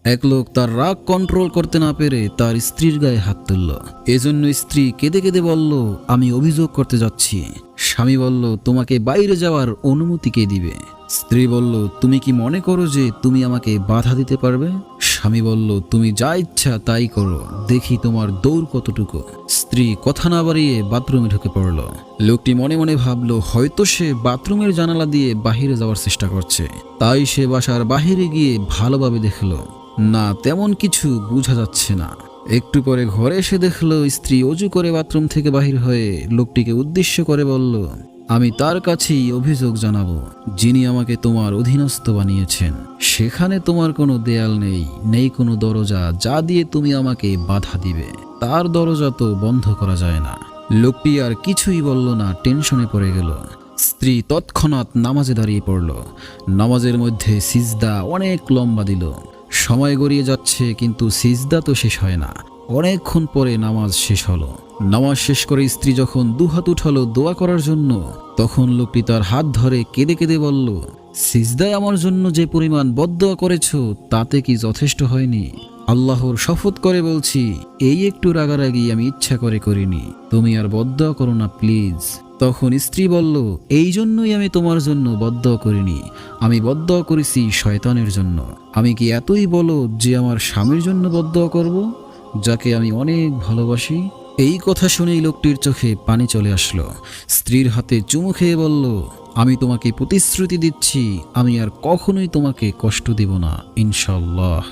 এক লোক তার রাগ কন্ট্রোল করতে না পেরে তার স্ত্রীর গায়ে হাত তুলল। এজন্য স্ত্রী কেঁদে কেঁদে বলল, আমি অভিযোগ করতে যাচ্ছি। স্বামী বলল, তোমাকে বাইরে যাওয়ার অনুমতি কে দিবে? স্ত্রী বলল, তুমি কি মনে করো যে তুমি আমাকে বাধা দিতে পারবে? স্বামী বলল, তুমি যা ইচ্ছা তাই করো, দেখি তোমার দৌড় কতটুকু। স্ত্রী কথা না বাড়িয়ে বাথরুমে ঢুকে পড়ল। লোকটি মনে মনে ভাবল, হয়তো সে বাথরুমের জানালা দিয়ে বাহিরে যাওয়ার চেষ্টা করছে। তাই সে বাসার বাহিরে গিয়ে ভালোভাবে দেখল, না, তেমন কিছু বোঝা যাচ্ছে না। একটু পরে ঘরে এসে দেখল স্ত্রী অজু করে বাথরুম থেকে বাহির হয়ে লোকটিকে উদ্দেশ্য করে বলল, আমি তার কাছেই অভিযোগ জানাবো, যিনি আমাকে তোমার অধীনস্থ বানিয়েছেন। সেখানে তোমার কোনো দেয়াল নেই, নেই কোনো দরজা যা দিয়ে তুমি আমাকে বাধা দিবে। তার দরজা তো বন্ধ করা যায় না। লোকটি আর কিছুই বলল না, টেনশনে পড়ে গেল। স্ত্রী তৎক্ষণাৎ নামাজে দাঁড়িয়ে পড়ল। নামাজের মধ্যে সিজদা অনেক লম্বা দিল। সময় গড়িয়ে যাচ্ছে কিন্তু সিজদা তো শেষ হয় না। অনেকক্ষণ পরে নামাজ শেষ হলো। নামাজ শেষ করে স্ত্রী যখন দুহাত উঠালো দোয়া করার জন্য, তখন লোকটি তার হাত ধরে কেঁদে কেঁদে বলল, সিজদায় আমার জন্য যে পরিমাণ বদদোয়া করেছো তাতে কি যথেষ্ট হয়নি? আল্লাহর শপথ করে বলছি, এই একটু রাগারাগি আমি ইচ্ছা করে করিনি। তুমি আর বদদোয়া করো না প্লিজ। তখন স্ত্রী বলল, এই জন্যই আমি তোমার জন্য বদদোয়া করিনি, আমি বদদোয়া করেছি শয়তানের জন্য। আমি কি এতই বলো যে আমার স্বামীর জন্য বদদোয়া করব, যাকে আমি অনেক ভালোবাসি? এই কথা শুনেই লোকটির চোখে পানি চলে আসলো। স্ত্রীর হাতে চুমু খেয়ে বলল, আমি তোমাকে প্রতিশ্রুতি দিচ্ছি, আমি আর কখনোই তোমাকে কষ্ট দিব না, ইনশাআল্লাহ।